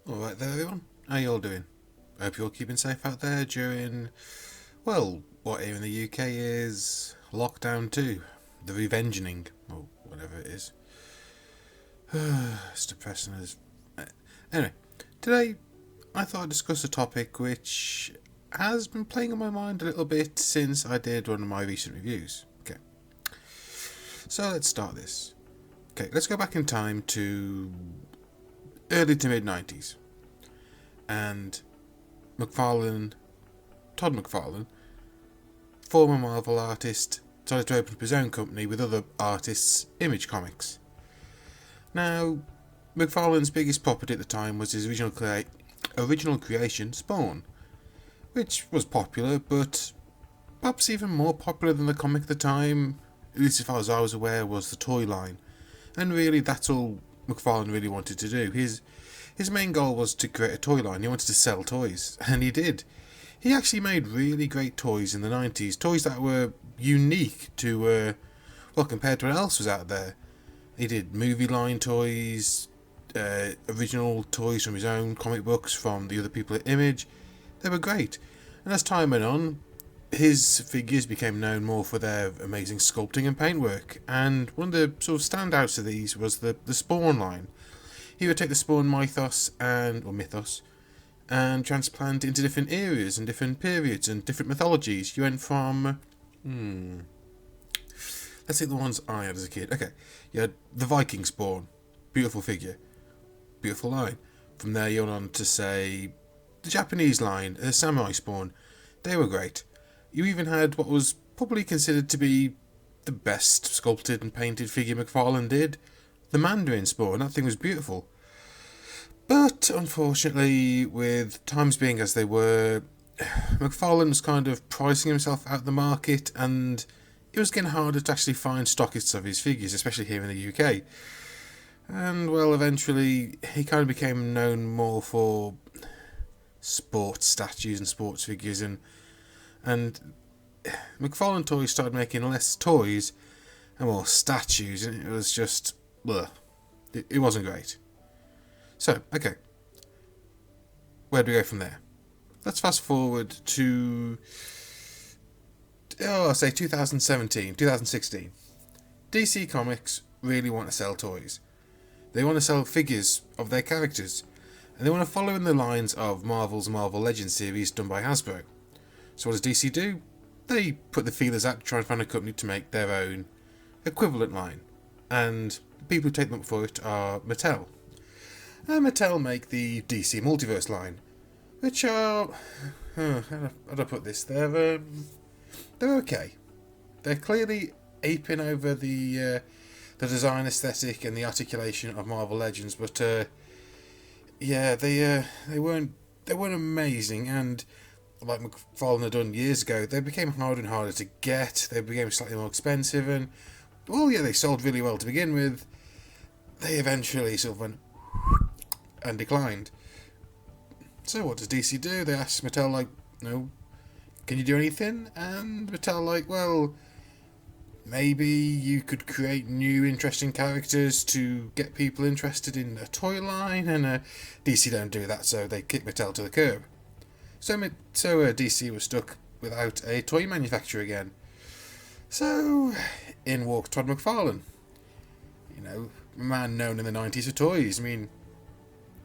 Alright there everyone, how you all doing? I hope you're all keeping safe out there during, well, what here in the UK is lockdown 2, the revengeing, or whatever it is. It's depressing as... Anyway, today I thought I'd discuss a topic which has been playing on my mind a little bit since I did one of my recent reviews. Okay, so let's start this. Okay, let's go back in time to early to mid 90s. And McFarlane, Todd McFarlane, former Marvel artist, decided to open up his own company with other artists, Image Comics. Now, McFarlane's biggest property at the time was his original creation, Spawn, which was popular, but perhaps even more popular than the comic at the time, at least as far as I was aware, was the toy line. And really, that's all McFarlane really wanted to do. His main goal was to create a toy line. He wanted to sell toys, and he did. He actually made really great toys in the 90s, toys that were unique to, compared to what else was out there. He did movie line toys, original toys from his own comic books, from the other people at Image. They were great. And as time went on, his figures became known more for their amazing sculpting and paintwork. And one of the sort of standouts of these was the Spawn line. He would take the Spawn mythos and transplant into different eras and different periods and different mythologies. You went from let's take the ones I had as a kid. Okay, you had the Viking Spawn, beautiful figure, beautiful line. From there you went on to say the Japanese line, the Samurai Spawn. They were great. You even had what was probably considered to be the best sculpted and painted figure McFarlane did, the Mandarin Spawn. That thing was beautiful. But unfortunately, with times being as they were, McFarlane was kind of pricing himself out of the market, and it was getting harder to actually find stockists of his figures, especially here in the UK. And well, eventually he kind of became known more for sports statues and sports figures, and McFarlane Toys started making less toys and more statues, and it was just it wasn't great. So, okay, where do we go from there? Let's fast forward to, I'll say 2017, 2016. DC Comics really want to sell toys. They want to sell figures of their characters, and they want to follow in the lines of Marvel's Marvel Legends series done by Hasbro. So what does DC do? They put the feelers out to try and find a company to make their own equivalent line, and the people who take them up for it are Mattel. And Mattel make the DC Multiverse line, which are, how do I put this? They're okay. They're clearly aping over the design aesthetic and the articulation of Marvel Legends, but they weren't amazing, and like McFarlane had done years ago, they became harder and harder to get. They became slightly more expensive, and they sold really well to begin with. They eventually sort of went and declined. So what does DC do? They ask Mattel, can you do anything? And Mattel, maybe you could create new interesting characters to get people interested in a toy line, and DC don't do that, so they kick Mattel to the curb. So DC was stuck without a toy manufacturer again. So in walked Todd McFarlane. A man known in the 90s for toys. I mean,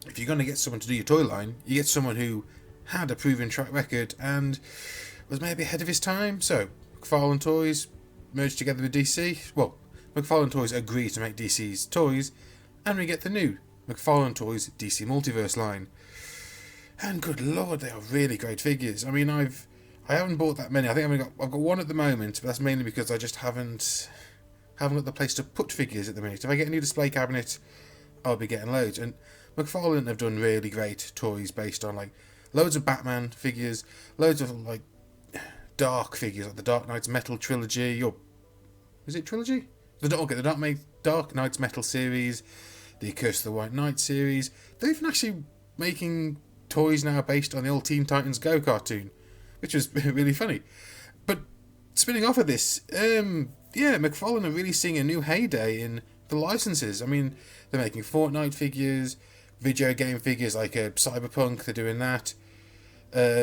if you're going to get someone to do your toy line, you get someone who had a proven track record and was maybe ahead of his time. So McFarlane Toys merged together with DC. Well, McFarlane Toys agreed to make DC's toys, and we get the new McFarlane Toys DC Multiverse line. And good lord, they are really great figures. I mean, I haven't bought that many. I think I've got one at the moment, but that's mainly because I just haven't got the place to put figures at the minute. If I get a new display cabinet, I'll be getting loads. And McFarlane have done really great toys based on loads of Batman figures, loads of dark figures like the Dark Knight's Metal trilogy, or is it trilogy? The Dark Knight's Metal series, the Curse of the White Knight series. They're even actually making toys now based on the old Teen Titans Go cartoon, which was really funny. But spinning off of this, McFarlane are really seeing a new heyday in the licenses. I mean, they're making Fortnite figures, video game figures like Cyberpunk, they're doing that.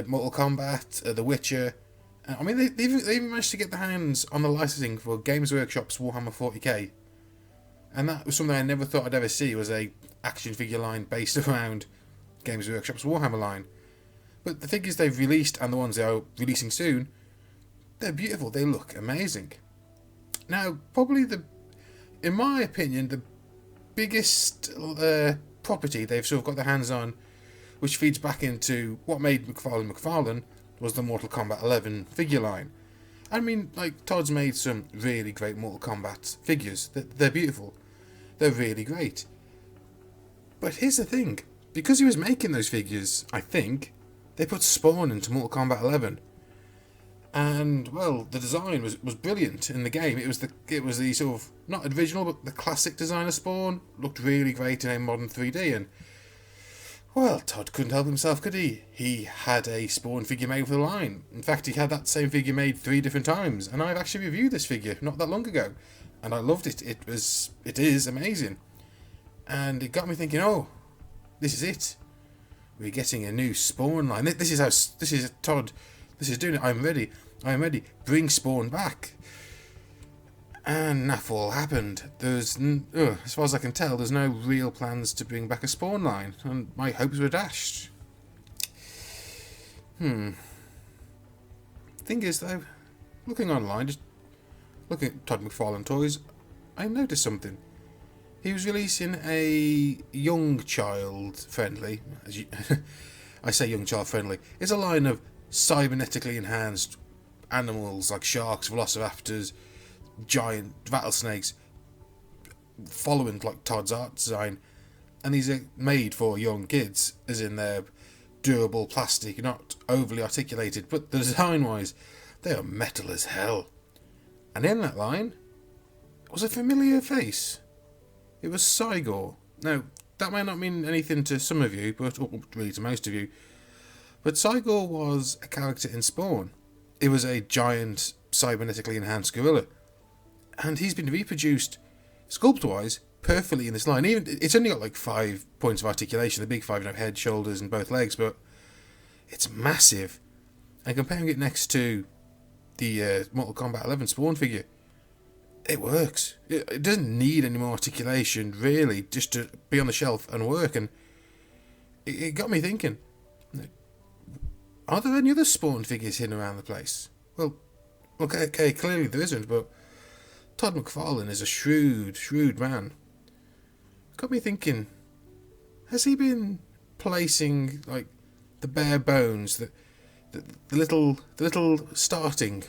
Mortal Kombat, The Witcher. I mean, they even managed to get their hands on the licensing for Games Workshop's Warhammer 40k. And that was something I never thought I'd ever see, was a action figure line based around Games Workshop's Warhammer line. But the figures they've released and the ones they are releasing soon, they're beautiful. They look amazing. Now, probably in my opinion, the biggest property they've sort of got their hands on, which feeds back into what made McFarlane, was the Mortal Kombat 11 figure line. I mean, like, Todd's made some really great Mortal Kombat figures. They're beautiful. They're really great. But here's the thing. Because he was making those figures, I think, they put Spawn into Mortal Kombat 11. And, well, the design was brilliant in the game. It was the sort of, not original, but the classic design of Spawn. Looked really great in a modern 3D. And, well, Todd couldn't help himself, could he? He had a Spawn figure made for the line. In fact, he had that same figure made 3 different times. And I've actually reviewed this figure not that long ago. And I loved it. It is amazing. And it got me thinking, oh, this is it. We're getting a new Spawn line. This is Todd. This is doing it. I'm ready. Bring Spawn back. And that all happened. As far as I can tell, there's no real plans to bring back a Spawn line. And my hopes were dashed. Thing is, though, looking online, just looking at Todd McFarlane toys, I noticed something. He was releasing a young child friendly, I say young child friendly, it's a line of cybernetically enhanced animals like sharks, velociraptors, giant rattlesnakes, following like Todd's art design, and these are made for young kids, as in they're durable plastic, not overly articulated, but the design wise, they are metal as hell. And in that line was a familiar face. It was Cygor. Now, that may not mean anything to some of you, but or really to most of you. But Cygor was a character in Spawn. It was a giant, cybernetically enhanced gorilla. And he's been reproduced, sculpt-wise, perfectly in this line. Even it's only got like 5 points of articulation, the big 5, head, shoulders, and both legs, but it's massive. And comparing it next to the Mortal Kombat 11 Spawn figure, it works. It doesn't need any more articulation, really, just to be on the shelf and work. And it got me thinking, are there any other Spawn figures hidden around the place? Well, okay, clearly there isn't, but Todd McFarlane is a shrewd man. It got me thinking, has he been placing, like, the bare bones, the little starting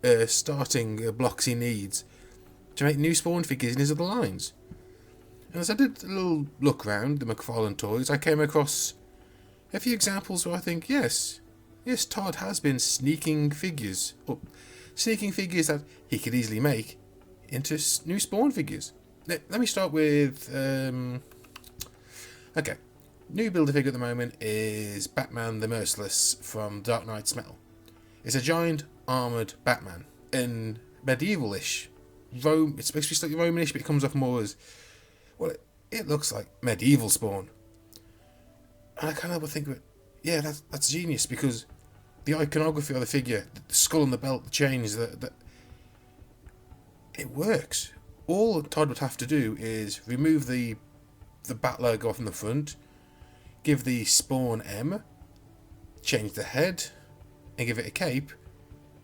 blocks he needs to make new Spawn figures in his other lines? And as I did a little look around the McFarlane toys, I came across a few examples where I think, yes, Todd has been sneaking figures that he could easily make into new Spawn figures. Let me start with, okay, new build-a-figure at the moment is Batman the Merciless from Dark Knight's Metal. It's a giant armoured Batman in medieval-ish. It's supposed to be slightly Romanish, but it comes off more as, well, it looks like medieval Spawn. And I can't help but think of it, yeah, that's genius, because the iconography of the figure, the skull and the belt, the chains, it works. All Todd would have to do is remove the bat logo from the front, give the Spawn M, change the head, and give it a cape,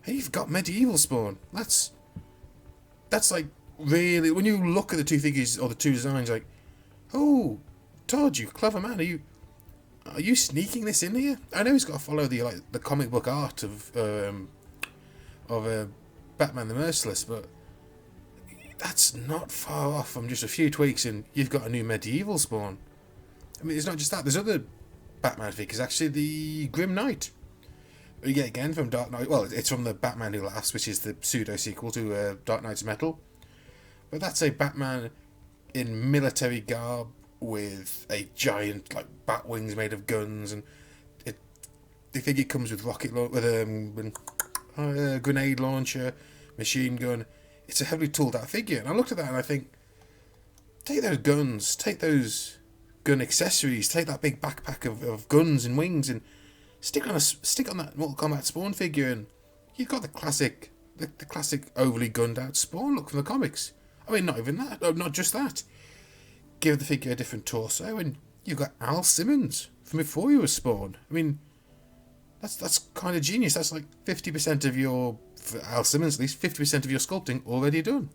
and you've got medieval Spawn. That's like, really, when you look at the two figures or the two designs, like, oh, Todd, you clever man, are you sneaking this in here? I know he's got to follow the comic book art of Batman the Merciless, but that's not far off from just a few tweaks and you've got a new medieval Spawn. I mean, it's not just that. There's other Batman figures. Actually, the Grim Knight. Yeah, again from Dark Knight. Well, it's from the Batman Who Laughs, which is the pseudo sequel to Dark Knight's Metal. But that's a Batman in military garb with a giant bat wings made of guns, and the figure comes with grenade launcher, machine gun. It's a heavily tooled out figure, and I looked at that and I think, take those guns, take those gun accessories. Take that big backpack of guns and wings and stick on that Mortal Kombat Spawn figure, and you've got the classic overly gunned out Spawn look from the comics. I mean, not even that. Not just that. Give the figure a different torso, and you've got Al Simmons from before you were Spawn. I mean, that's kind of genius. That's like 50% of your, for Al Simmons at least, 50% of your sculpting already done.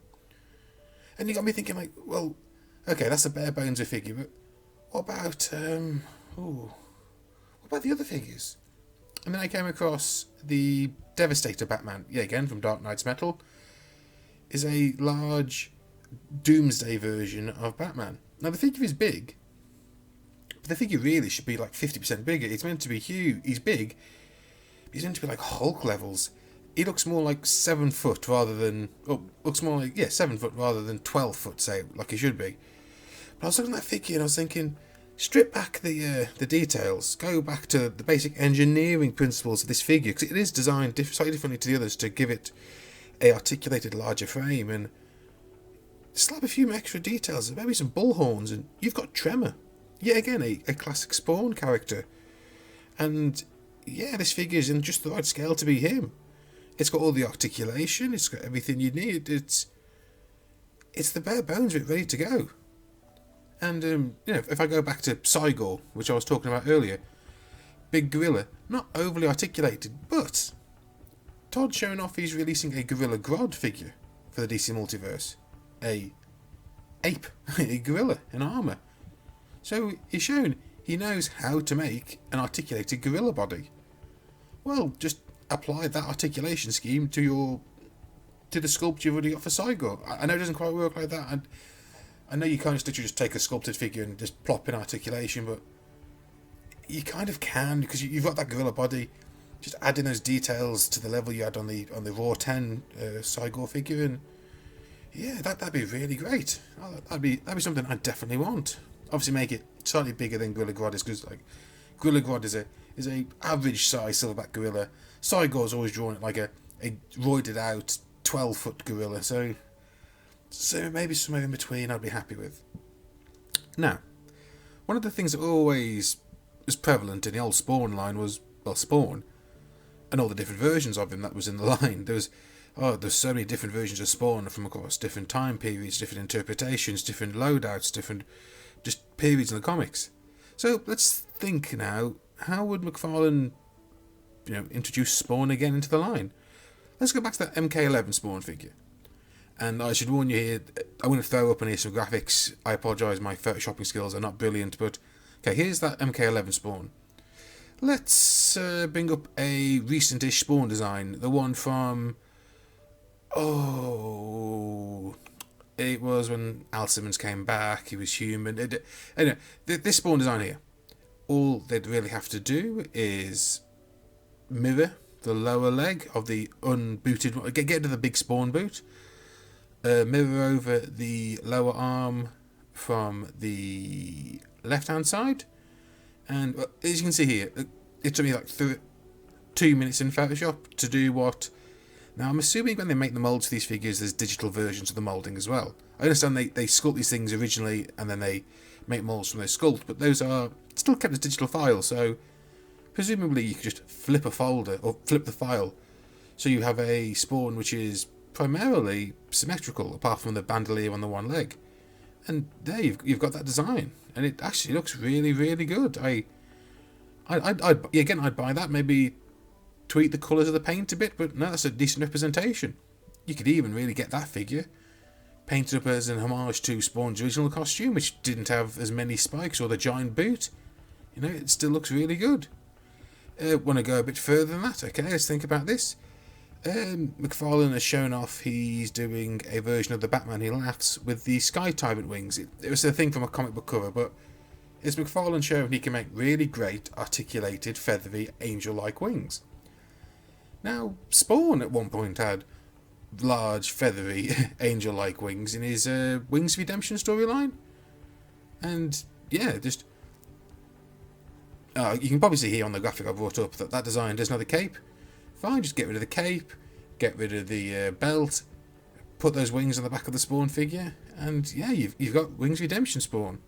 And you got me thinking, like, well, okay, that's a bare bones of figure, but what about what about the other figures? And then I came across the Devastator Batman, again from Dark Knight's Metal, is a large Doomsday version of Batman. Now the figure is big, but the figure really should be like 50% bigger. It's meant to be huge. He's big. He's meant to be like Hulk levels. He looks more like 7 foot rather than 7 foot rather than 12 foot, say, like he should be. But I was looking at that figure and I was thinking, strip back the details, go back to the basic engineering principles of this figure, because it is designed slightly differently to the others to give it a articulated larger frame, and slap a few extra details, maybe some bull horns, and you've got Tremor. Yet again, a classic Spawn character. And yeah, this figure is in just the right scale to be him. It's got all the articulation, it's got everything you need, it's the bare bones of it ready to go. And, if I go back to Cygor, which I was talking about earlier, big gorilla, not overly articulated, but Todd's showing off he's releasing a Gorilla Grodd figure for the DC Multiverse. A gorilla in armour. So he's shown he knows how to make an articulated gorilla body. Well, just apply that articulation scheme to the sculpt you've already got for Cygor. I know it doesn't quite work like that. I know you can't just take a sculpted figure and just plop in articulation, but you kind of can, because you've got that gorilla body. Just add in those details to the level you had on the Raw 10 Cygor figure, and yeah, that'd be really great. That'd be something I definitely want. Obviously, make it slightly bigger than Gorilla Grodd is, because like Gorilla Grodd is a average size silverback gorilla. Cygor's always drawn it like a roided out 12-foot gorilla, so maybe somewhere in between I'd be happy with. Now, one of the things that always was prevalent in the old Spawn line was, well, Spawn, and all the different versions of him that was in the line. There's so many different versions of Spawn from across different time periods, different interpretations, different loadouts, different just periods in the comics. So let's think now, how would McFarlane, introduce Spawn again into the line? Let's go back to that MK11 Spawn figure. And I should warn you here, I'm going to throw up on here some graphics. I apologise, my photoshopping skills are not brilliant, but okay, here's that MK11 Spawn. Let's bring up a recent-ish Spawn design, the one from, it was when Al Simmons came back, he was human. Anyway, this Spawn design here, all they'd really have to do is mirror the lower leg of the unbooted, get to the big Spawn boot, mirror over the lower arm from the left-hand side, and as you can see here, it took me like 2 minutes in Photoshop to do what. Now I'm assuming when they make the moulds for these figures, there's digital versions of the moulding as well. I understand they sculpt these things originally and then they make moulds from those sculpt, but those are still kept as digital files, so presumably you could just flip a folder or flip the file so you have a Spawn which is primarily symmetrical apart from the bandolier on the one leg, and there you've got that design, and it actually looks really, really good. I'd buy that. Maybe tweak the colours of the paint a bit, but no, that's a decent representation. You could even really get that figure painted up as an homage to Spawn's original costume, which didn't have as many spikes or the giant boot. It still looks really good. Want to go a bit further than that? Okay, let's think about this. McFarlane has shown off he's doing a version of the Batman He Laughs with the Sky Tyrant wings. It was a thing from a comic book cover, but it's McFarlane showing he can make really great, articulated, feathery, angel-like wings. Now, Spawn at one point had large, feathery, angel-like wings in his Wings Redemption storyline. And, yeah, just... you can probably see here on the graphic I brought up that design doesn't have the cape. Fine, just get rid of the cape, get rid of the belt, put those wings on the back of the Spawn figure, and yeah, you've got Wings Redemption Spawn.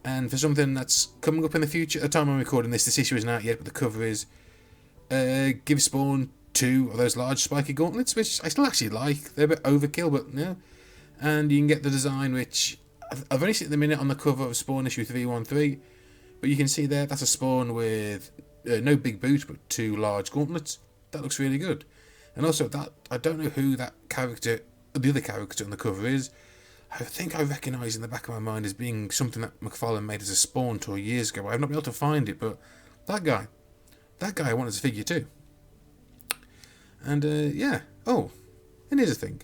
And for something that's coming up in the future, at the time I'm recording this issue isn't out yet, but the cover is, give Spawn 2 of those large spiky gauntlets, which I still actually like. They're a bit overkill, but no. And you can get the design, which I've only seen at the minute on the cover of Spawn issue 313, but you can see there, that's a Spawn with no big boot, but 2 large gauntlets. That looks really good. And also, that I don't know who that character, the other character on the cover is. I think I recognise in the back of my mind as being something that McFarlane made as a Spawn toy years ago. I've not been able to find it, but that guy I want as a figure too. And yeah, oh, and here's the thing.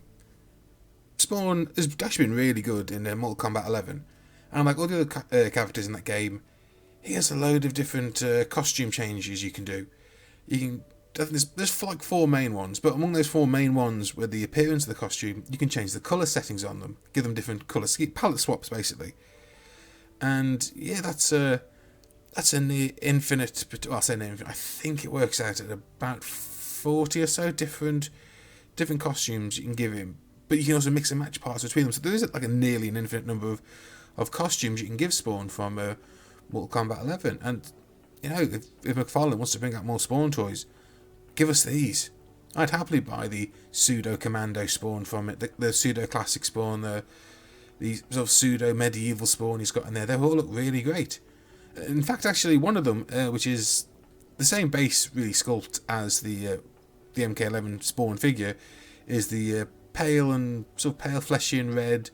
Spawn has actually been really good in Mortal Kombat 11, and like all the other characters in that game, he has a load of different costume changes you can do. You can there's like 4 main ones, but among those 4 main ones with the appearance of the costume, you can change the colour settings on them, give them different colour palette swaps basically. And yeah, that's a near infinite. Well, I say near infinite. I think it works out at about 40 or so different costumes you can give him, but you can also mix and match parts between them. So there is like a nearly an infinite number of costumes you can give Spawn from Mortal Kombat 11. And you know, if McFarlane wants to bring out more Spawn toys, give us these. I'd happily buy the pseudo commando Spawn from it, the pseudo classic Spawn, the sort of pseudo medieval Spawn he's got in there. They all look really great. In fact, actually, one of them, which is the same base really sculpt as the MK11 Spawn figure, is the pale fleshy and red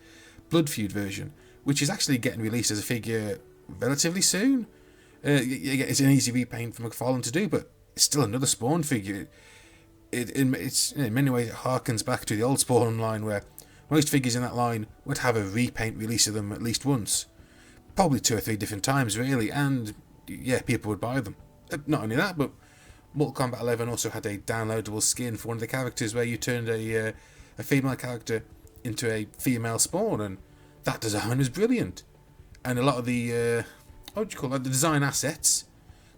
Blood Feud version, which is actually getting released as a figure relatively soon. It's an easy repaint for McFarlane to do, but it's still another Spawn figure. It's in many ways it harkens back to the old Spawn line, where most figures in that line would have a repaint release of them at least once, probably 2 or 3 different times really, and yeah, people would buy them. Not only that, but Mortal Kombat 11 also had a downloadable skin for one of the characters where you turned a female character into a female Spawn, and that design was brilliant. And a lot of the the design assets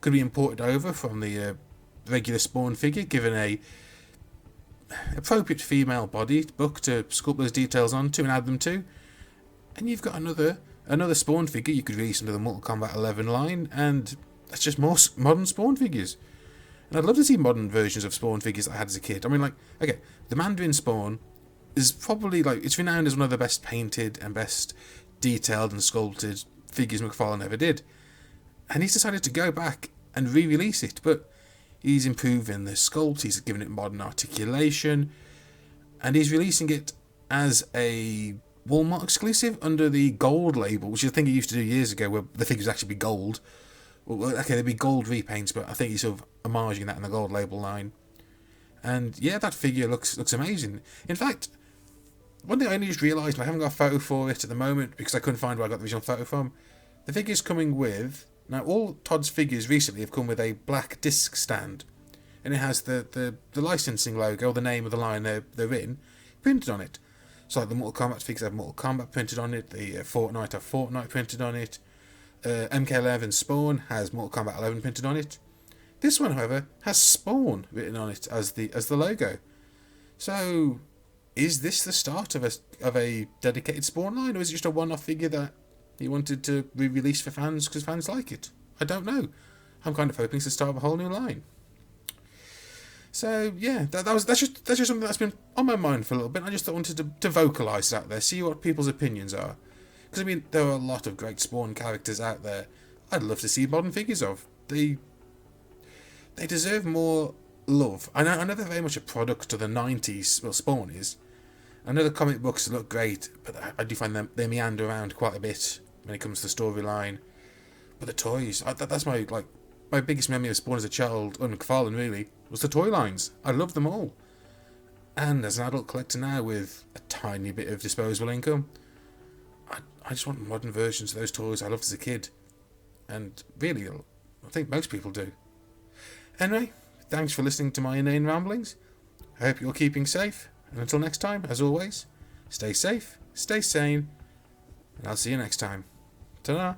could be imported over from the regular Spawn figure, given a appropriate female body book to sculpt those details onto and add them to, and you've got another Spawn figure you could release under the Mortal Kombat 11 line, and that's just more modern Spawn figures. And I'd love to see modern versions of Spawn figures that I had as a kid. I mean, like, okay, the Mandarin Spawn is probably, like, it's renowned as one of the best painted and best detailed and sculpted figures McFarlane ever did, and he's decided to go back and re-release it, but he's improving the sculpt, he's giving it modern articulation, and he's releasing it as a Walmart exclusive under the gold label, which is a thing he used to do years ago, where the figures actually be gold. Well, okay, they'd be gold repaints, but I think he's sort of homaging that in the gold label line. And yeah, that figure looks amazing. In fact, one thing I only just realised, I haven't got a photo for it at the moment because I couldn't find where I got the original photo from. The figure's coming with, now all Todd's figures recently have come with a black disc stand, and it has the licensing logo, the name of the line they're in, printed on it. So like the Mortal Kombat figures have Mortal Kombat printed on it, the Fortnite have Fortnite printed on it, MK11 Spawn has Mortal Kombat 11 printed on it. This one, however, has Spawn written on it as the logo. So, is this the start of a dedicated Spawn line, or is it just a one-off figure that he wanted to re-release for fans because fans like it? I don't know. I'm kind of hoping to start a whole new line. So yeah, that's just something that's been on my mind for a little bit. I just wanted to vocalise it out there, see what people's opinions are. Because I mean, there are a lot of great Spawn characters out there I'd love to see modern figures of. They deserve more love. I know they're very much a product of the 90s, well, Spawn is. I know the comic books look great, but I do find they meander around quite a bit when it comes to the storyline. But the toys, that's my biggest memory of Spawn as a child, and McFarlane really, was the toy lines. I love them all. And as an adult collector now with a tiny bit of disposable income, I just want modern versions of those toys I loved as a kid. And really, I think most people do. Anyway, thanks for listening to my inane ramblings. I hope you're keeping safe. And until next time, as always, stay safe, stay sane, and I'll see you next time. Ta-da!